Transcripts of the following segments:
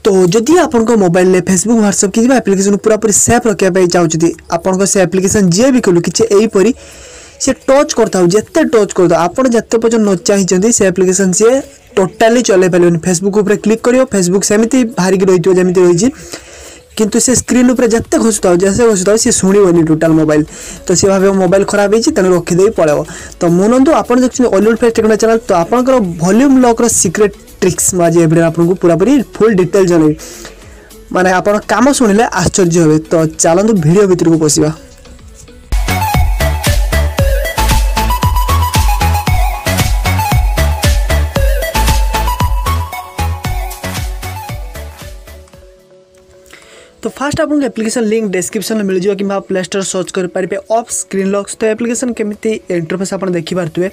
तो जदि आपन मोबाइल में फेसबुक व्हाट्सएप कि एप्लिकेशन पूरा पूरी सेफ रखा चाहते आपन से एप्लिकेशन जी भी खोलू कि यहीपरी से टच करता जिते टच करता आपड़ जिते पर्यटन न चाहिए से एप्लिकेशन सी टोटाली चल पारे फेसबुक उपर क्लिक कर फेसबुक सेमती बाहर की रही जमी रही किंतु से स्क्रीन उपर जिते घुसुता जैसे घुसुता सी शुणी टोटाल मोबाइल तो सी भाव मोबाइल खराब होती तेणु रखीदे पड़ो तो मु नंदु आप देखते ऑलीवुड टेक्निको चैनल तो आपंकर वॉल्यूम लॉक रो सीक्रेट ट्रिक्स आज ये आपको पूरा पूरी फुल डिटेल जन माने आप काम शुणिले आश्चर्य हे तो चलते वीडियो भितर को पशिबा। तो फास्ट आपको एप्लिकेशन लिंक डिस्क्रिप्शन में मिल जाए कि प्ले स्टोर सर्च करेंगे ऑफ स्क्रीन लॉक्स तो एप्लिकेशन केमी इंटरफेस आप देखी पारे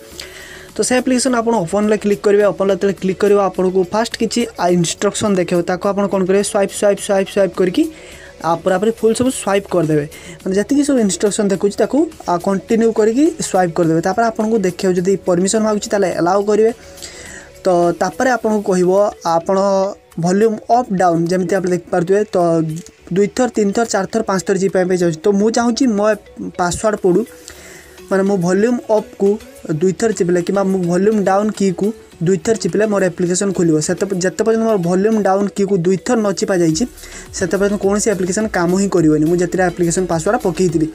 तो से एप्लिकेशन आप ओपन क्लिक करेंगे ओपन जो क्लिक कर आपको फास्ट किसी इंस्ट्रक्शन देखो ताको आप कौन करेंगे स्वाइप स्वाइप स्वाइप स्वाइप करके पूरा पूरी फुल सब स्वाइप करदे मैंने जी सब इंस्ट्रक्शन देखुची कंटिन्यू करके स्वाइप करदे आपको देखिए जब परमिशन मांगुची अलाउ करेंगे तो तापर आपको कह आप वॉल्यूम अप डाउन जमी आप देखिए तो 2 थर 3 थर 4 थर 5 थर जी चाहिए तो मुझे चाहूँगी मो पासवर्ड पड़ू माने मो वॉल्यूम अप को 2 थर चिपिले कि वॉल्यूम डाउन की को 2 थर चिपिले मोर एप्लिकेशन खोल जिते पर्यटन मोर वॉल्यूम डाउन की को 2 थर न चिपा जाइए से पर्यटन कौन एप्लिकेशन काम ही करनी मुझे एप्लिकेशन पासवर्ड पकईथी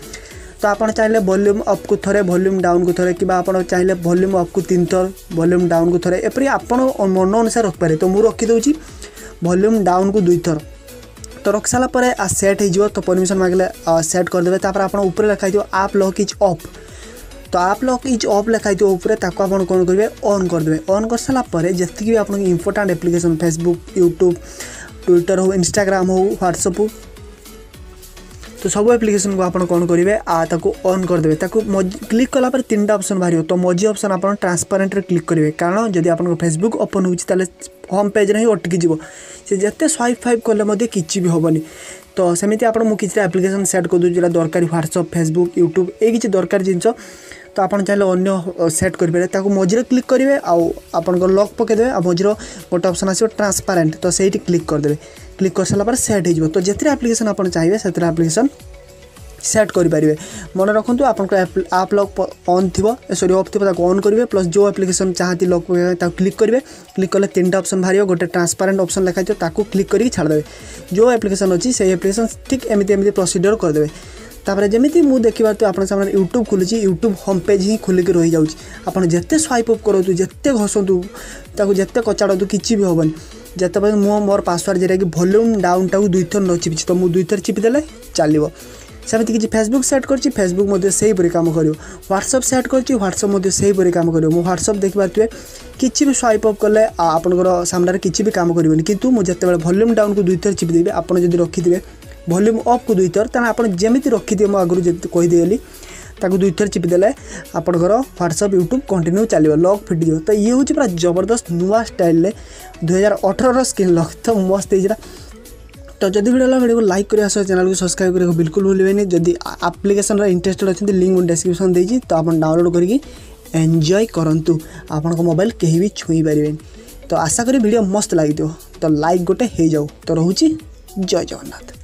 तो आप चाहिए वॉल्यूम अप को थरे वॉल्यूम डाउन को थरे कि आप चाहिए वॉल्यूम अप को 3 थर वॉल्यूम डाउन को थरे एपरी आप मन अनुसार रखिपारे तो मुझे रखीदे वॉल्यूम डाउन को 2 थर तो रख सारापर आ सेट हो तो परमिशन मांगे सेट करदे आप ऊपर लिखाई आप लॉक इज ऑफ तो आप लॉक इज ऑफ लिखाई ऊपर ताको आप कौन करेंगे ऑन करदे ऑन कर सारापर जी भी आप important application Facebook YouTube Twitter हो इंस्टाग्राम हो व्हाट्सएप हो तो सब एप्लिकेशन को आप कौन करेंगे ऑन करदे क्लिक कलापर 3टा ऑप्शन बाहर तो मझी ऑप्शन आप ट्रांसपेरेंट क्लिक करेंगे कारण जब आप फेसबुक ओपन होता होम पेज ही अटकी जीव से जिते स्वाइप फाइप कले किसी भी हेनी तो सेमती आप किसी एप्लिकेशन सेट कर दूसरा दरकार व्हाट्सएप फेसबुक यूट्यूब ये किसी दरकार जिनस तो आप चाहिए अन्य सेट करेंगे मझे क्लिक करेंगे आप लॉक पकईदे मझे गोटे ऑप्शन आसो ट्रांसपेरेंट तो सही क्लिक करदे क्लिक कर सारापर सेट हो तो जितने एप्लिकेशन आप चाहिए से एप्लिकेशन सेट करेंगे मन रखु आपको आप लॉक ऑन थी सॉरी ऑफ थी ऑन करेंगे प्लस जो एप्लिकेशन चाहती लॉक क्लिक करेंगे क्लिक कले 3टा ऑप्शन बाहर गोटे ट्रांसपेरेंट ऑप्शन लिखाई ताको क्लिक करके छाड़देवे जो एप्लिकेशन अच्छी से एप्लिकेशन ठीक एमती प्रोसीजर करदे तापर जमी मुझे देखिए आप सामने यूट्यूब खोलुची यूट्यूब होम पेज ही खोलिक रही जाऊँगी आप जिते स्वाइप अप करूँ जिते घसतु जिते कचाड़ू कि भी हेनी जिते पर्यटन मोर पासवर्ड जोटा कि वॉल्यूम डाउन टाक 2 थर न चिपी तो मुझे 2 थर चिपीदे चलो सेमती किसी फेसबुक सेट कर फेसबुक से काम कर व्हाट्सएप सेट कर व्हाट्सएप से काम कर व्हाट्सएप देखिए किसी भी स्वाइप अप कले आपंकर सामने किसी भी काम करेंगे किंतु मुझे वॉल्यूम डाउन को 2 थर चिपीदेवी आपड़ जब रखिथे वॉल्यूम अप को 2 थर तेना आप जमी रखिथे मो आगुरी कहीदेली 2 थर चिपीदे आपंकर व्हाट्सएप यूट्यूब कंटिन्यू चलो लॉक फिटिज तो ये हूँ पूरा जबरदस्त नुआ स्टाइल 2018 स्क्रीन लॉक तो मस्त है तो जब वीडियो को लाइक करें चैनल को सब्सक्राइब करने को बिल्कुल भूलें जदि एप्लिकेशन इंटरेस्टेड अच्छे लिंक डिस्क्रिप्शन देती तो आप डाउनलोड करके एंजॉय करंतु आपन मोबाइल कहीं भी छुई पारे तो आशा करी वीडियो मस्त लगी तो लाइक गोटे हो जाऊ तो रोची जय जगन्नाथ।